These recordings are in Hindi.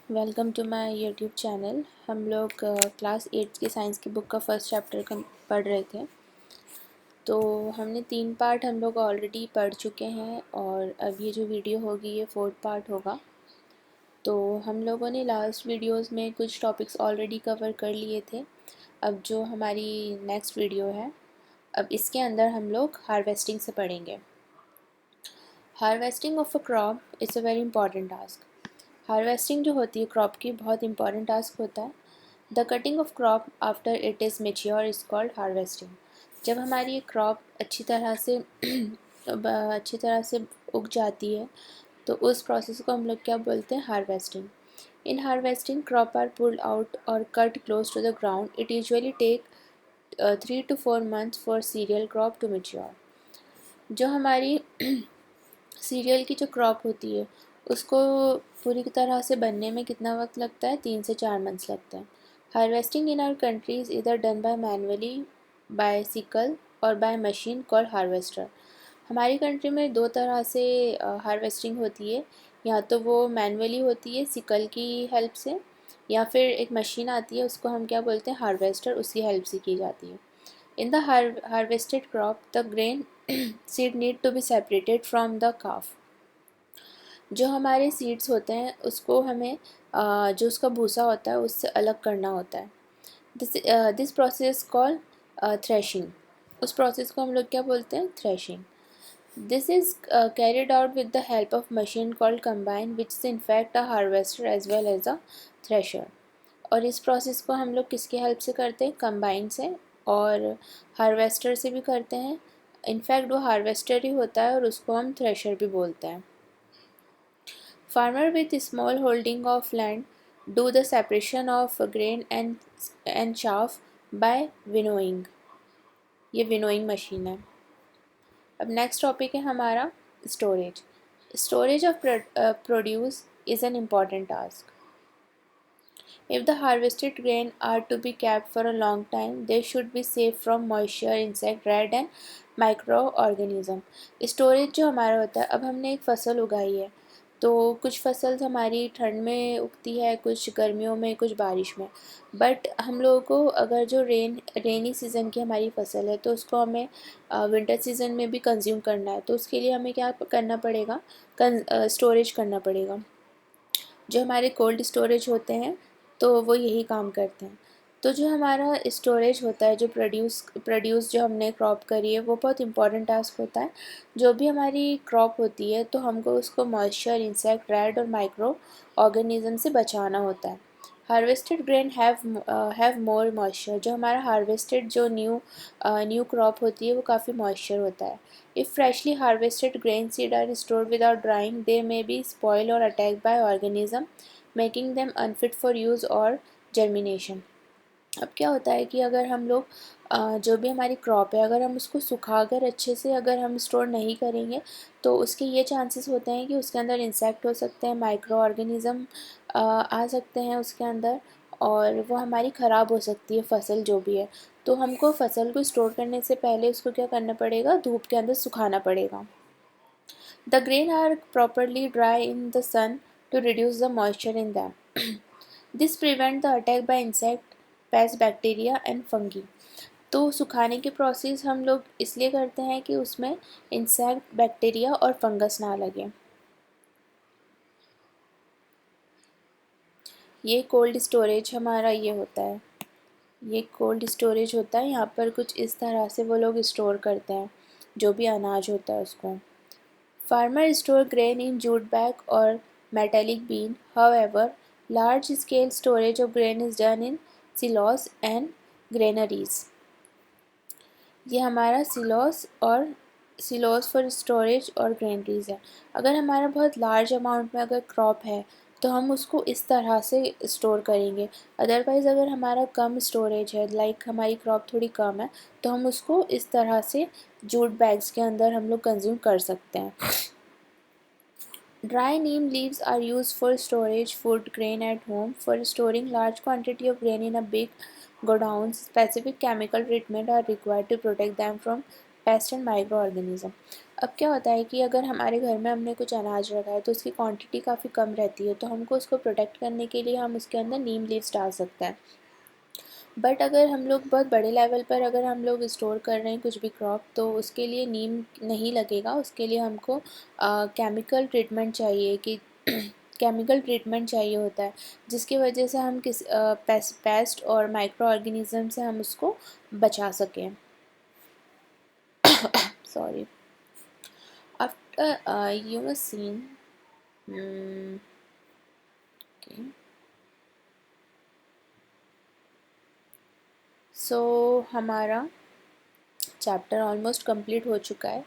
Welcome to my YouTube channel. हम लोग क्लास 8 की साइंस की बुक का फर्स्ट चैप्टर पढ़ रहे थे। तो हमने 3 पार्ट हम लोग ऑलरेडी पढ़ चुके हैं और अब ये जो वीडियो होगी ये 4th पार्ट होगा। तो हम लोगों ने लास्ट वीडियोस में कुछ टॉपिक्स ऑलरेडी कवर कर लिए थे। अब जो हमारी नेक्स्ट वीडियो है, अब इसके अंदर हम लोग हार्वेस्टिंग से पढ़ेंगे। Harvesting of a crop is a very important task. Harvesting जो होती है क्रॉप की बहुत इंपॉर्टेंट टास्क होता है। The cutting of crop after it is mature is called harvesting. जब हमारी ये क्रॉप अच्छी तरह से उग जाती है तो उस प्रोसेस को हम लोग क्या बोलते हैं, harvesting. In harvesting crop are pulled out और cut close to the ground. It usually take 3 to 4 months for cereal crop to mature. जो हमारी सीरियल की जो क्रॉप होती है उसको पूरी तरह से बनने में कितना वक्त लगता है, 3 से 4 मंथ्स लगते हैं। Harvesting in our country is इधर done by manually, by sickle और बाय मशीन कॉल्ड हार्वेस्टर। हमारी कंट्री में 2 तरह से हार्वेस्टिंग होती है। या तो वो मैनुअली होती है सिकल की हेल्प से, या फिर एक मशीन आती है उसको हम क्या बोलते हैं, हार्वेस्टर, उसकी हेल्प से की जाती है। In the harvested crop, the grain seed need to be separated from the calf. जो हमारे सीड्स होते हैं उसको हमें जो उसका भूसा होता है उससे अलग करना होता है। This process call threshing. उस प्रोसेस को हम लोग क्या बोलते हैं, threshing. This is carried out with the help of machine called combine which is in fact a harvester as well as a thresher. और इस प्रोसेस को हम लोग किसकी हेल्प से करते हैं, कंबाइन से और हार्वेस्टर से भी करते हैं। इनफैक्ट वो हार्वेस्टर ही होता है और उसको हम थ्रेशर भी बोलते हैं। Farmer with small holding of land do the separation of grain and chaff by winnowing. ये विनोइंग मशीन है। अब नेक्स्ट टॉपिक है हमारा storage. Storage of produce is an important task. If the harvested grain are to be kept for a long time, they should be safe from moisture, insect, rat and microorganism. Storage जो हमारा होता है, अब हमने एक फ़सल उगाई है तो कुछ फसल हमारी ठंड में उगती है, कुछ गर्मियों में, कुछ बारिश में। बट हम लोगों को अगर जो रेनी सीज़न की हमारी फ़सल है तो उसको हमें विंटर सीज़न में भी कंज्यूम करना है, तो उसके लिए हमें क्या करना पड़ेगा, स्टोरेज करना पड़ेगा। जो हमारे कोल्ड स्टोरेज होते हैं तो वो यही काम करते हैं। तो जो हमारा स्टोरेज होता है, जो प्रोड्यूस जो हमने क्रॉप करी है, वो बहुत इंपॉर्टेंट टास्क होता है। जो भी हमारी क्रॉप होती है तो हमको उसको मॉइस्चर, इंसेक्ट, रैट और माइक्रो ऑर्गेनिज्म से बचाना होता है। Harvested grain have more moisture. जो हमारा हार्वेस्टेड जो न्यू क्रॉप होती है वो काफ़ी मॉइस्चर होता है। If freshly harvested grain seed are stored without drying, they may be spoiled or attacked by organism, making them unfit for use or germination. अब क्या होता है कि अगर हम लोग जो भी हमारी क्रॉप है अगर हम उसको सुखाकर अच्छे से अगर हम स्टोर नहीं करेंगे तो उसके ये चांसेस होते हैं कि उसके अंदर इंसेक्ट हो सकते हैं, माइक्रो ऑर्गेनिज़म आ सकते हैं उसके अंदर, और वो हमारी ख़राब हो सकती है फसल जो भी है। तो हमको फसल को स्टोर करने से पहले उसको क्या करना पड़ेगा, धूप के अंदर सुखाना पड़ेगा। The grain are properly dry in the sun to reduce the moisture in them. This prevent the attack by insect, pest, bacteria and fungi. तो सुखाने की प्रोसेस हम लोग इसलिए करते हैं कि उसमें इंसेक्ट, बैक्टीरिया और फंगस ना लगे। ये कोल्ड स्टोरेज हमारा ये होता है, ये कोल्ड स्टोरेज होता है। यहाँ पर कुछ इस तरह से वो लोग स्टोर करते हैं जो भी अनाज होता है उसको। Farmer store grain in jute bag और metallic bin. However, large scale storage of grain is done in silos and granaries. ये हमारा सिलोस फॉर स्टोरेज और ग्रेनरीज है। अगर हमारा बहुत लार्ज अमाउंट में अगर क्रॉप है तो हम उसको इस तरह से स्टोर करेंगे। अदरवाइज़ अगर हमारा कम स्टोरेज है, लाइक हमारी क्रॉप थोड़ी कम है, तो हम उसको इस तरह से जूट बैग्स के अंदर हम लोग कंज्यूम कर सकते हैं। Dry neem leaves are used for storage food grain at home. For storing large quantity of grain in a big godowns, specific chemical treatment are required to protect them from pests and microorganisms. अब क्या होता है कि अगर हमारे घर में हमने कुछ अनाज रखा है तो उसकी क्वांटिटी काफ़ी कम रहती है, तो हमको उसको प्रोटेक्ट करने के लिए हम उसके अंदर नीम लीव्स डाल सकते हैं। बट अगर हम लोग बहुत बड़े लेवल पर अगर हम लोग स्टोर कर रहे हैं कुछ भी क्रॉप, तो उसके लिए नीम नहीं लगेगा। उसके लिए हमको केमिकल ट्रीटमेंट चाहिए कि केमिकल ट्रीटमेंट चाहिए होता है, जिसकी वजह से हम पेस्ट और माइक्रो ऑर्गेनिज़म से हम उसको बचा सकें। Sorry. After you must seen okay. सो हमारा चैप्टर ऑलमोस्ट कंप्लीट हो चुका है।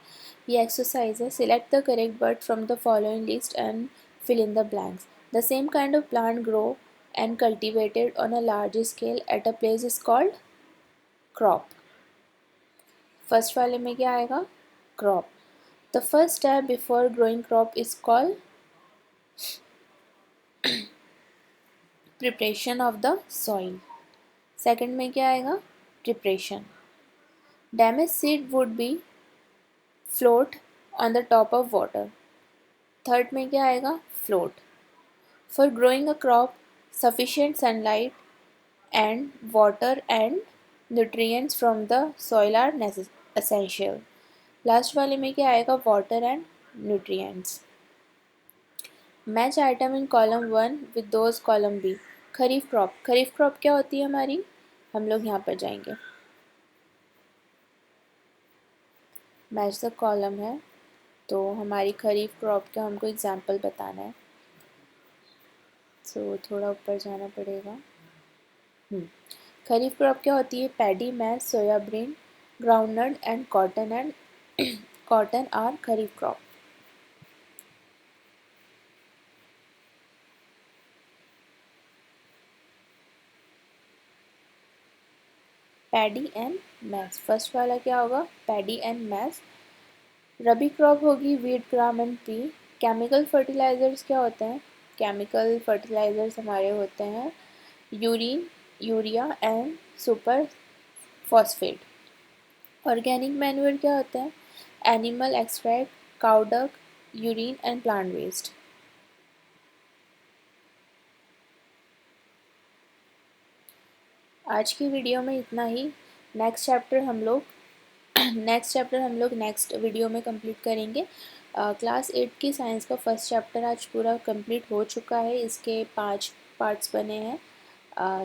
ये एक्सरसाइज है, select the correct bird from the following list and fill in the blanks. The same kind of plant grow and cultivated on a large scale at a place is called crop. First वाले में क्या आएगा? Crop. The first step before growing crop is called preparation of the soil. Second में क्या आएगा? Preparation. Damage seed would be float on the top of water. Third में क्या आएगा? Float. For growing a crop sufficient sunlight and water and nutrients from the soil are essential. Last वाले में क्या आएगा? Water and nutrients. Match item in column 1 with those column B. Kharif crop. Kharif crop क्या होती है हमारी? हम लोग यहाँ पर जाएंगे, मैच द कॉलम है, तो हमारी खरीफ क्रॉप का हमको एग्जाम्पल बताना है। सो थोड़ा ऊपर जाना पड़ेगा। खरीफ क्रॉप क्या होती है? Paddy, maize, soybean, groundnut and cotton are kharif crop. Paddy and maize. First वाला क्या होगा? Paddy and maize. Rabi crop होगी wheat, gram and pea. Chemical fertilisers क्या होते हैं? केमिकल फर्टिलाइजर्स हमारे होते हैं urine, urea and super phosphate. Organic manure क्या होता है? Animal extract, cow dung, urine and plant waste. आज की वीडियो में इतना ही। नेक्स्ट चैप्टर हम लोग नेक्स्ट वीडियो में कंप्लीट करेंगे। क्लास 8 की साइंस का फर्स्ट चैप्टर आज पूरा कंप्लीट हो चुका है। इसके 5 पार्ट्स बने हैं,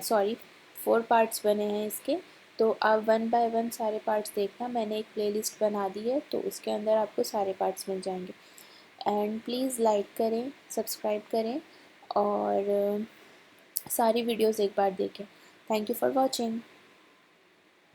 सॉरी 4 पार्ट्स बने हैं इसके। तो आप वन बाय वन सारे पार्ट्स देखना, मैंने एक प्लेलिस्ट बना दी है, तो उसके अंदर आपको सारे पार्ट्स मिल जाएंगे। एंड प्लीज़ लाइक करें, सब्सक्राइब करें और सारी वीडियोज़ एक बार देखें। Thank you for watching.